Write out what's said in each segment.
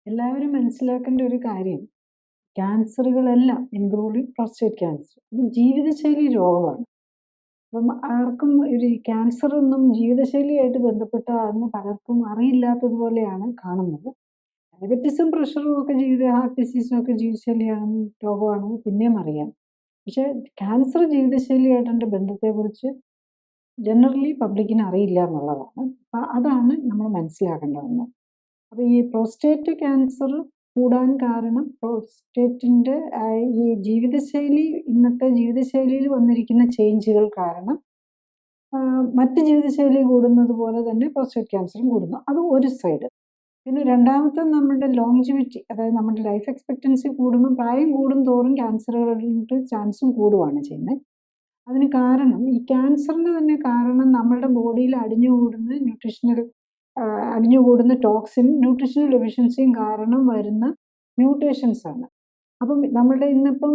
എല്ലാവരും മനസ്സിലാക്കേണ്ട ഒരു കാര്യം ക്യാൻസറുകളെല്ലാം ഇൻക്ലൂഡിങ് പ്രോസ്റ്റേറ്റ് ക്യാൻസർ ഇത് ജീവിതശൈലി രോഗമാണ്. അപ്പം ആർക്കും ഒരു ക്യാൻസർ ഒന്നും ജീവിതശൈലിയായിട്ട് ബന്ധപ്പെട്ടാന്ന് പലർക്കും അറിയില്ലാത്തതുപോലെയാണ് കാണുന്നത്. ഡയബറ്റീസും പ്രഷറും ഒക്കെ ഹാർട്ട് ഡിസീസും ഒക്കെ ജീവിതശൈലിയാണെന്ന് രോഗമാണെന്ന് പിന്നെയും അറിയാം. പക്ഷേ ക്യാൻസർ ജീവിതശൈലിയായിട്ടുള്ള ബന്ധത്തെക്കുറിച്ച് ജനറലി പബ്ലിക്കിന് അറിയില്ല എന്നുള്ളതാണ്. അതാണ് നമ്മൾ മനസ്സിലാക്കേണ്ടതെന്ന്. അപ്പോൾ ഈ പ്രോസ്റ്റേറ്റ് ക്യാൻസർ കൂടാൻ കാരണം പ്രോസ്റ്റേറ്റിൻ്റെ ഈ ജീവിതശൈലി ഇന്നത്തെ ജീവിതശൈലിയിൽ വന്നിരിക്കുന്ന ചേഞ്ചുകൾ കാരണം മറ്റ് ജീവിതശൈലി കൂടുന്നത് പോലെ തന്നെ പ്രോസ്റ്റേറ്റ് ക്യാൻസറും കൂടുന്നു. അത് ഒരു സൈഡ്. പിന്നെ രണ്ടാമത്തെ നമ്മുടെ ലോങ്ജിവിറ്റി, അതായത് നമ്മുടെ ലൈഫ് എക്സ്പെക്റ്റൻസി കൂടുമ്പോൾ പ്രായം കൂടും തോറും ക്യാൻസറുകളുടെ ചാൻസും കൂടുകയാണ് ചെയ്യുന്നത്. അതിന് കാരണം ഈ ക്യാൻസറിന് തന്നെ കാരണം നമ്മുടെ ബോഡിയിൽ അടിഞ്ഞുകൂടുന്ന ടോക്സിനും ന്യൂട്രീഷണൽ ഡെഫിഷ്യൻസിയും കാരണം വരുന്ന മ്യൂട്ടേഷൻസ് ആണ്. അപ്പം നമ്മുടെ ഇന്നിപ്പം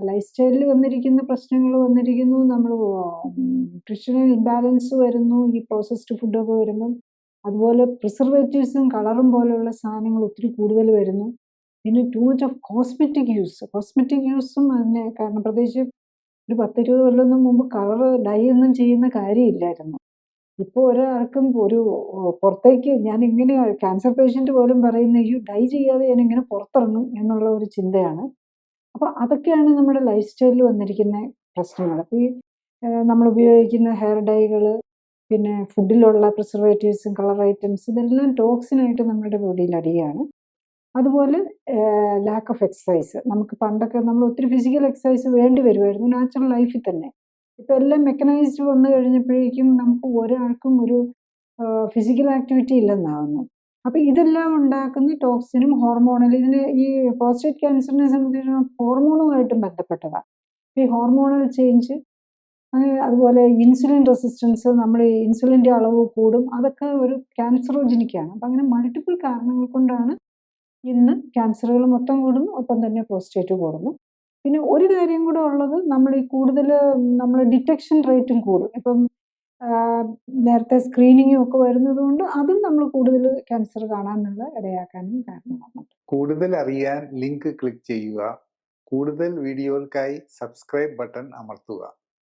ലൈഫ് സ്റ്റൈലിൽ വന്നിരിക്കുന്ന പ്രശ്നങ്ങൾ വന്നിരിക്കുന്നു, നമ്മൾ ന്യൂട്രീഷണൽ ഇംബാലൻസ് വരുന്നു ഈ പ്രോസസ്ഡ് ഫുഡൊക്കെ വരുമ്പം. അതുപോലെ പ്രിസർവേറ്റീവ്സും കളറും പോലെയുള്ള സാധനങ്ങൾ ഒത്തിരി കൂടുതൽ വരുന്നു. പിന്നെ ടു മച്ച് ഓഫ് കോസ്മെറ്റിക് യൂസും അതിനെ കാരണം. പ്രത്യേകിച്ച് ഒരു 10-20 കൊല്ലം മുമ്പ് കളർ ഡൈ ഒന്നും ചെയ്യുന്ന കാര്യമില്ലായിരുന്നു. ഇപ്പോൾ ഒരാൾക്കും പുറത്തേക്ക് ഞാൻ ഇങ്ങനെ ക്യാൻസർ പേഷ്യൻ്റ് പോലും പറയുന്ന ഈ ഡൈ ചെയ്യാതെ ഞാൻ ഇങ്ങനെ പുറത്തിറങ്ങും എന്നുള്ള ഒരു ചിന്തയാണ്. അപ്പോൾ അതൊക്കെയാണ് നമ്മുടെ ലൈഫ് സ്റ്റൈലിൽ വന്നിരിക്കുന്ന പ്രശ്നങ്ങൾ. അപ്പോൾ ഈ നമ്മൾ ഉപയോഗിക്കുന്ന ഹെയർ ഡൈകൾ, പിന്നെ ഫുഡിലുള്ള പ്രിസർവേറ്റീവ്സും കളർ ഐറ്റംസ്, ഇതെല്ലാം ടോക്സിനായിട്ട് നമ്മുടെ ബോഡിയിൽ അടിയാണ്. അതുപോലെ ലാക്ക് ഓഫ് എക്സസൈസ്. നമുക്ക് പണ്ടൊക്കെ നമ്മൾ ഒത്തിരി ഫിസിക്കൽ എക്സസൈസ് വേണ്ടി വരുമായിരുന്നു നാച്ചുറൽ ലൈഫിൽ തന്നെ. ഇപ്പം എല്ലാം മെക്കനൈസ്ഡ് വന്നു കഴിഞ്ഞപ്പോഴേക്കും നമുക്ക് ഒരാൾക്കും ഒരു ഫിസിക്കൽ ആക്ടിവിറ്റി ഇല്ലെന്നാവുന്നു. അപ്പം ഇതെല്ലാം ഉണ്ടാക്കുന്ന ടോക്സിനും ഇതിന് ഈ പ്രോസ്റ്റേറ്റ് ക്യാൻസറിനെ സംബന്ധിച്ചിടത്തോളം ഹോർമോണുമായിട്ടും ബന്ധപ്പെട്ടതാണ്. ഈ ഹോർമോണൽ ചേഞ്ച്, അതുപോലെ ഇൻസുലിൻ റെസിസ്റ്റൻസ്, നമ്മൾ ഇൻസുലിൻ്റെ അളവ് കൂടും, അതൊക്കെ ഒരു ക്യാൻസറോജനിക്കാണ്. അപ്പം അങ്ങനെ മൾട്ടിപ്പിൾ കാരണങ്ങൾ കൊണ്ടാണ് ഇന്ന് ക്യാൻസറുകൾ മൊത്തം കൂടുന്നു, ഒപ്പം തന്നെ പ്രോസ്റ്റേറ്റ് കൂടുന്നു. പിന്നെ ഒരു കാര്യം കൂടെ ഉള്ളത്, നമ്മൾ ഈ കൂടുതൽ ഡിറ്റക്ഷൻ റേറ്റും കൂടും. ഇപ്പം നേരത്തെ സ്ക്രീനിങ്ങും ഒക്കെ വരുന്നത് കൊണ്ട് അതും നമ്മൾ കൂടുതൽ ക്യാൻസർ കാണാനുള്ള ഇടയാക്കാനും കാരണമാണ്. കൂടുതൽ അറിയാൻ ലിങ്ക് ക്ലിക്ക് ചെയ്യുക. കൂടുതൽ വീഡിയോകൾക്കായി സബ്സ്ക്രൈബ് ബട്ടൺ അമർത്തുക.